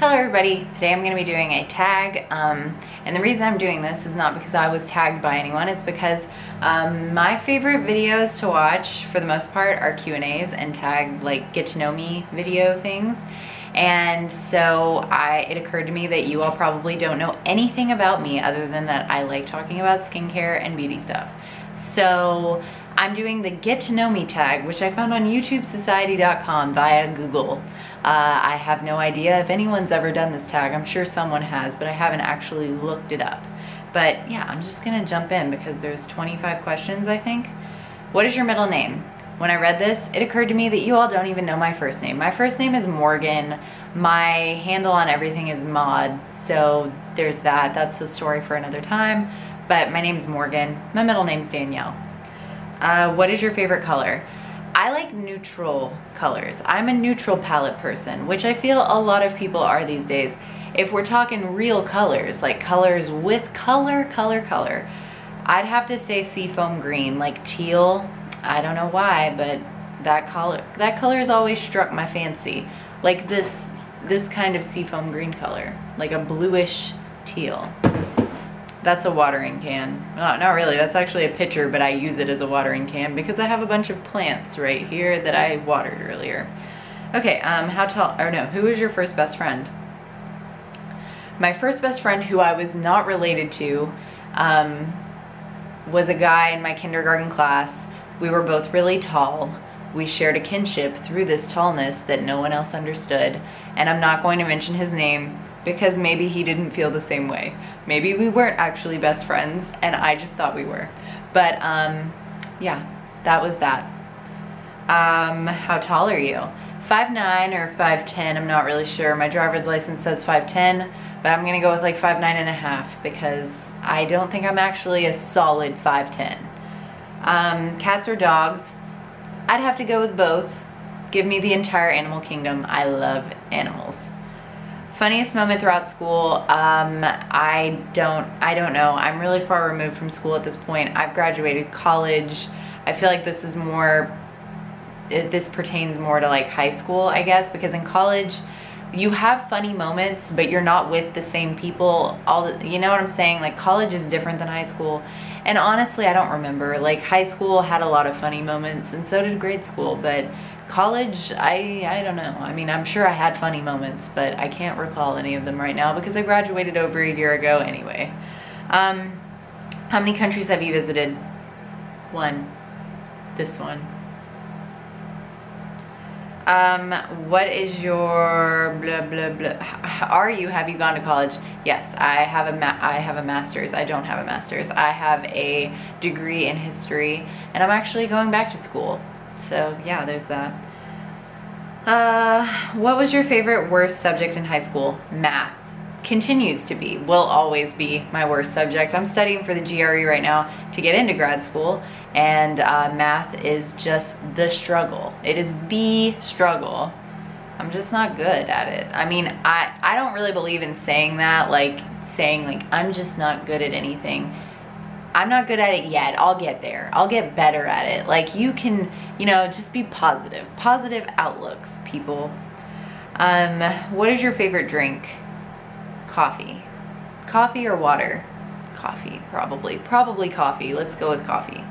Hello everybody, today I'm going to be doing a tag, and the reason I'm doing this is not because I was tagged by anyone, it's because my favorite videos to watch for the most part are Q&As and tag like get to know me video things. And so it occurred to me that you all probably don't know anything about me other than that I like talking about skincare and beauty stuff. So I'm doing the Get to Know Me tag, which I found on YouTubesociety.com via Google. I have no idea if anyone's ever done this tag. I'm sure someone has, but I haven't actually looked it up. But yeah, I'm just gonna jump in because there's 25 questions, I think. What is your middle name? When I read this, it occurred to me that you all don't even know my first name. My first name is Morgan. My handle on everything is Maud. So there's that. That's a story for another time. But my name's Morgan. My middle name's Danielle. What is your favorite color? I like neutral colors. I'm a neutral palette person, which I feel a lot of people are these days. If we're talking real colors, like colors with color, I'd have to say seafoam green, like teal. I don't know why, but that color has always struck my fancy. Like this kind of seafoam green color, like a bluish teal. That's a watering can. Oh, not really, that's actually a pitcher, but I use it as a watering can because I have a bunch of plants right here that I watered earlier. Okay, who was your first best friend? My first best friend, who I was not related to, was a guy in my kindergarten class. We were both really tall. We shared a kinship through this tallness that no one else understood, and I'm not going to mention his name because maybe he didn't feel the same way. Maybe we weren't actually best friends and I just thought we were. But yeah, that was that. How tall are you? 5'9" or 5'10", I'm not really sure. My driver's license says 5'10", but I'm gonna go with like 5'9.5" because I don't think I'm actually a solid 5'10". Cats or dogs? I'd have to go with both. Give me the entire animal kingdom. I love animals. Funniest moment throughout school? I don't know. I'm really far removed from school at this point. I've graduated college. I feel like this pertains more to like high school, I guess, because in college you have funny moments, but you're not with the same people. You know what I'm saying? Like college is different than high school. And honestly, I don't remember. Like high school had a lot of funny moments and so did grade school, but college, I don't know. I mean, I'm sure I had funny moments, but I can't recall any of them right now because I graduated over a year ago anyway. How many countries have you visited? One. This one. What is your blah blah blah? Have you gone to college? Yes, I have a master's. I don't have a master's. I have a degree in history, and I'm actually going back to school. So yeah, there's that. What was your favorite worst subject in high school? Math. Continues to be, will always be my worst subject. I'm studying for the GRE right now to get into grad school, and math is just the struggle. It is the struggle. I'm just not good at it. I mean, I don't really believe in saying that, like I'm just not good at anything. I'm not good at it yet. I'll get there. I'll get better at it. Like you can, just be positive. Positive outlooks, people. What is your favorite drink? Coffee. Coffee or water? Coffee, probably. Probably coffee. Let's go with coffee.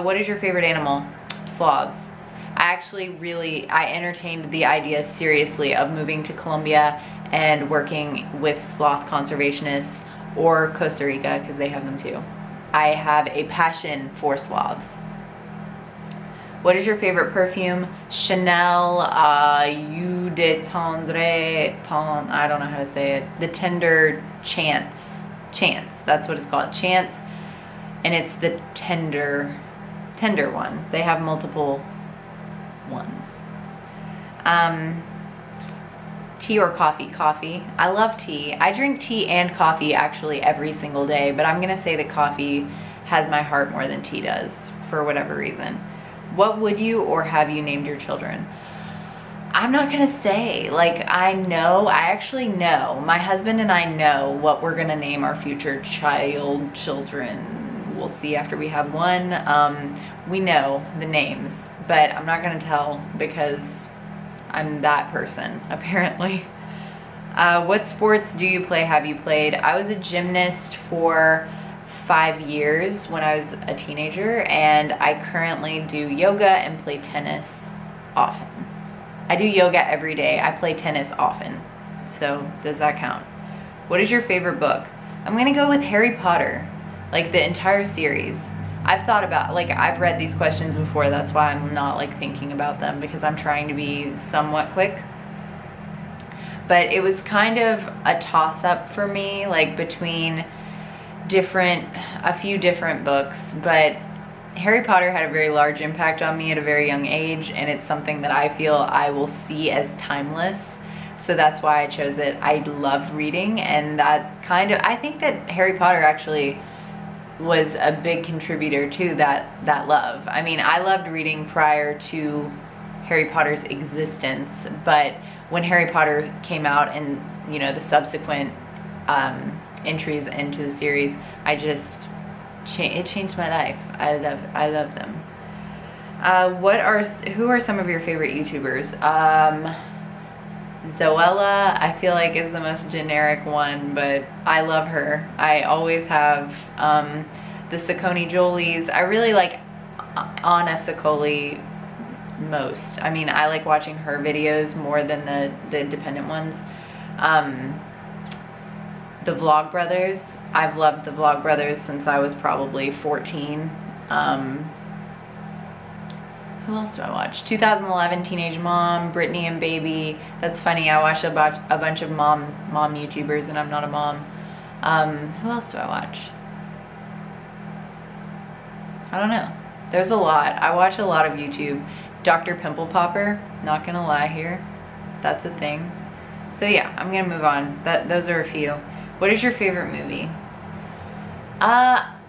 What is your favorite animal? Sloths. I entertained the idea seriously of moving to Colombia and working with sloth conservationists, or Costa Rica because they have them too. I have a passion for sloths. What is your favorite perfume? Chanel Eau de Tendre, I don't know how to say it. The Tender Chance, that's what it's called, Chance, and it's the tender one. They have multiple ones. Tea or coffee? Coffee. I love tea. I drink tea and coffee actually every single day, but I'm gonna say that coffee has my heart more than tea does for whatever reason. What would you or have you named your children? I'm not gonna say. Like, I actually know. My husband and I know what we're gonna name our future children. We'll see after we have one. We know the names, but I'm not gonna tell because I'm that person, apparently. What sports do you play, have you played? I was a gymnast for 5 years when I was a teenager, and I currently do yoga and play tennis often. I do yoga every day. I play tennis often. So does that count? What is your favorite book? I'm gonna go with Harry Potter, like the entire series. I've thought about, like, I've read these questions before, that's why I'm not like thinking about them, because I'm trying to be somewhat quick. But it was kind of a toss-up for me, like between a few different books, but Harry Potter had a very large impact on me at a very young age, and it's something that I feel I will see as timeless. So that's why I chose it. I love reading, and that kind of, I think that Harry Potter actually was a big contributor to that love. I mean, I loved reading prior to Harry Potter's existence, but when Harry Potter came out and, you know, the subsequent entries into the series, it changed my life. I love them. Who are some of your favorite YouTubers? Zoella, I feel like, is the most generic one, but I love her. I always have. The Saccone Jolies. I really like Anna Saccone most. I mean, I like watching her videos more than the independent ones. The Vlogbrothers. I've loved the Vlogbrothers since I was probably 14. Who else do I watch? 2011 Teenage Mom, Brittany and Baby. That's funny. I watch a bunch of mom YouTubers, and I'm not a mom. Who else do I watch? I don't know. There's a lot. I watch a lot of YouTube. Dr. Pimple Popper. Not gonna lie here. That's a thing. So yeah, I'm gonna move on. Those are a few. What is your favorite movie?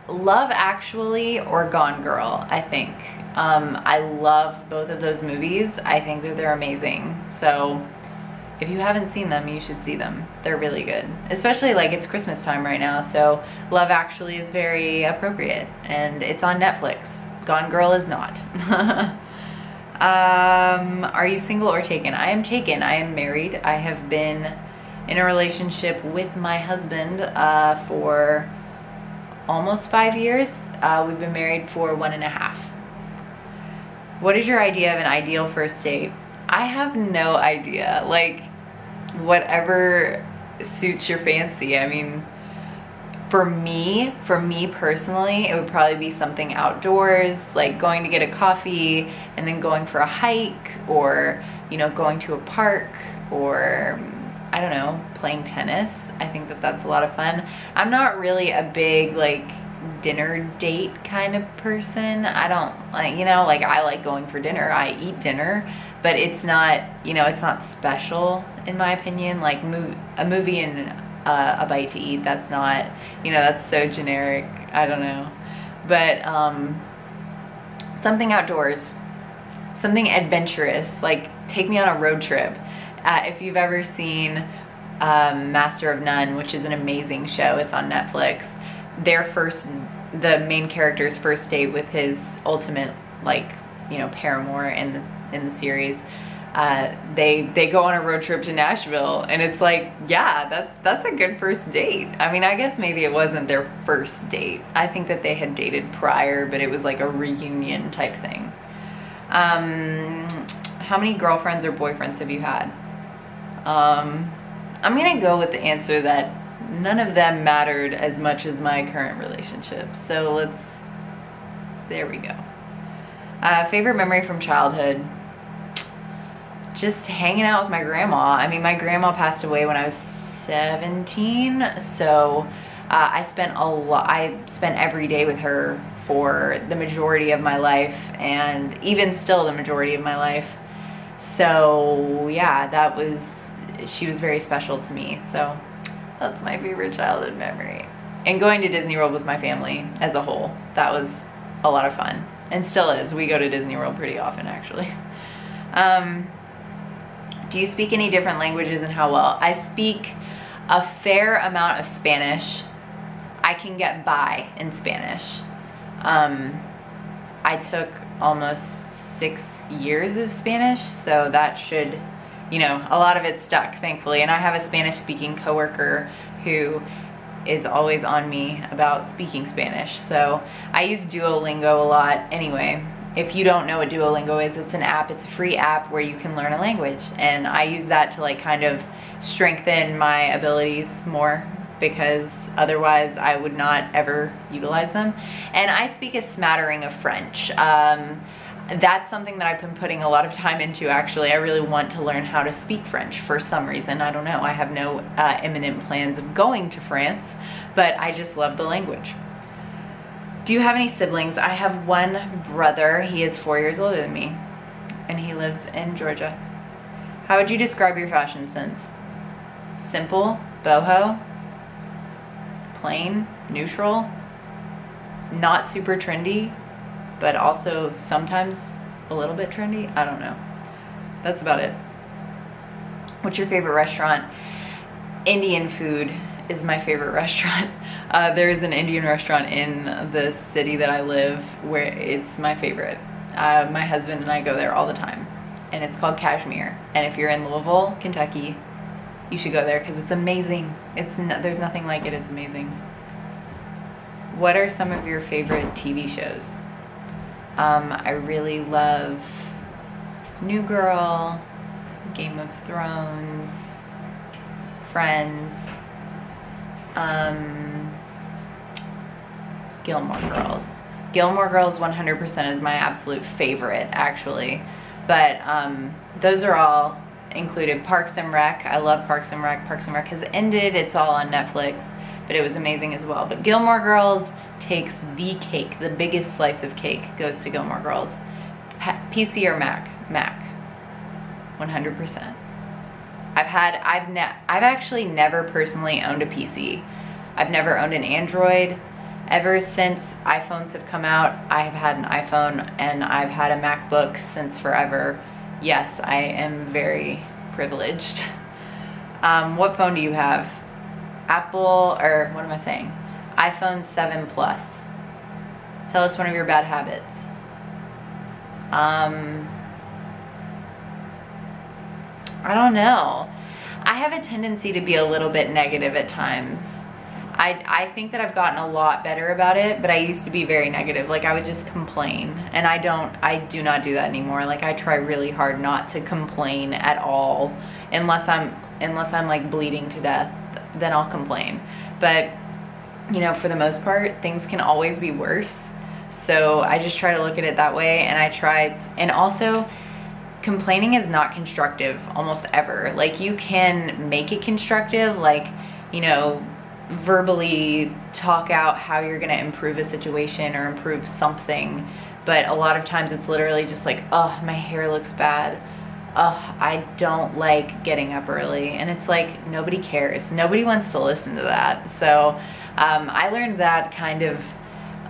Love Actually or Gone Girl, I think. I love both of those movies. I think that they're amazing. So if you haven't seen them, you should see them. They're really good. Especially, like, it's Christmas time right now, so Love Actually is very appropriate. And it's on Netflix. Gone Girl is not. Are you single or taken? I am taken. I am married. I have been in a relationship with my husband for almost 5 years. We've been married for 1.5. What is your idea of an ideal first date? I have no idea. Like, whatever suits your fancy. I mean, for me personally, it would probably be something outdoors, like going to get a coffee and then going for a hike, or, you know, going to a park, or, I don't know, playing tennis. I think that that's a lot of fun. I'm not really a big, like, dinner date kind of person. I don't like, you know, like, I like going for dinner. I eat dinner, but it's not, you know, it's not special in my opinion. Like a movie and a bite to eat, that's not, you know, that's so generic. I don't know. But something outdoors, something adventurous, like take me on a road trip. If you've ever seen Master of None, which is an amazing show, it's on Netflix. The main character's first date with his ultimate, like, you know, paramour in the series, they go on a road trip to Nashville, and it's like, yeah, that's a good first date. I mean, I guess maybe it wasn't their first date. I think that they had dated prior, but it was like a reunion type thing. How many girlfriends or boyfriends have you had? I'm gonna go with the answer that none of them mattered as much as my current relationship. So there we go. Favorite memory from childhood? Just hanging out with my grandma. I mean, my grandma passed away when I was 17, so I spent every day with her for the majority of my life, and even still the majority of my life. So yeah, she was very special to me. So that's my favorite childhood memory. And going to Disney World with my family as a whole, that was a lot of fun, and still is. We go to Disney World pretty often, actually. Do you speak any different languages, and how well? I speak a fair amount of Spanish. I can get by in Spanish. I took almost 6 years of Spanish, so that should you know, a lot of it stuck, thankfully. And I have a Spanish speaking coworker who is always on me about speaking Spanish. So I use Duolingo a lot anyway. If you don't know what Duolingo is, it's an app, it's a free app where you can learn a language. And I use that to like kind of strengthen my abilities more, because otherwise I would not ever utilize them. And I speak a smattering of French. That's something that I've been putting a lot of time into, actually. I really want to learn how to speak French for some reason. I don't know. I have no imminent plans of going to France, but I just love the language. Do you have any siblings? I have one brother. He is 4 years older than me, and he lives in Georgia. How would you describe your fashion sense? Simple, boho, plain, neutral, not super trendy, but also sometimes a little bit trendy. I don't know. That's about it. What's your favorite restaurant? Indian food is my favorite restaurant. There is an Indian restaurant in the city that I live where it's my favorite. My husband and I go there all the time, and it's called Kashmir. And if you're in Louisville, Kentucky, you should go there because it's amazing. There's nothing like it. It's amazing. What are some of your favorite TV shows? I really love New Girl, Game of Thrones, Friends, Gilmore Girls. Gilmore Girls 100% is my absolute favorite, actually. But those are all included. Parks and Rec. I love Parks and Rec. Parks and Rec has ended. It's all on Netflix, but it was amazing as well. But Gilmore Girls takes the cake. The biggest slice of cake goes to Gilmore Girls. PC or Mac? Mac. 100%. I've actually never personally owned a PC. I've never owned an Android. Ever since iPhones have come out, I have had an iPhone, and I've had a MacBook since forever. Yes, I am very privileged. What phone do you have? Apple, or what am I saying? iPhone 7 Plus. Tell us one of your bad habits. I don't know. I have a tendency to be a little bit negative at times. I think that I've gotten a lot better about it, but I used to be very negative. Like, I would just complain, and I do not do that anymore. Like, I try really hard not to complain at all, unless I'm like bleeding to death, then I'll complain. But, you know, for the most part, things can always be worse. So I just try to look at it that way, and also, complaining is not constructive almost ever. Like, you can make it constructive, like, you know, verbally talk out how you're gonna improve a situation or improve something, but a lot of times it's literally just like, oh, my hair looks bad, oh, I don't like getting up early, and it's like, nobody cares. Nobody wants to listen to that. So I learned that kind of,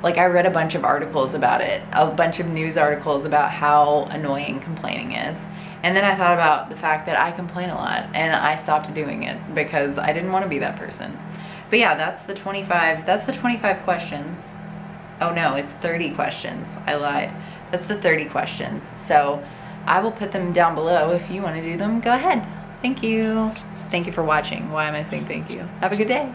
like, I read a bunch of articles about it, a bunch of news articles about how annoying complaining is. And then I thought about the fact that I complain a lot, and I stopped doing it because I didn't want to be that person. But yeah, that's the 25 questions. Oh no, it's 30 questions. I lied. That's the 30 questions. So I will put them down below. If you want to do them, go ahead. Thank you. Thank you for watching. Why am I saying thank you? Have a good day.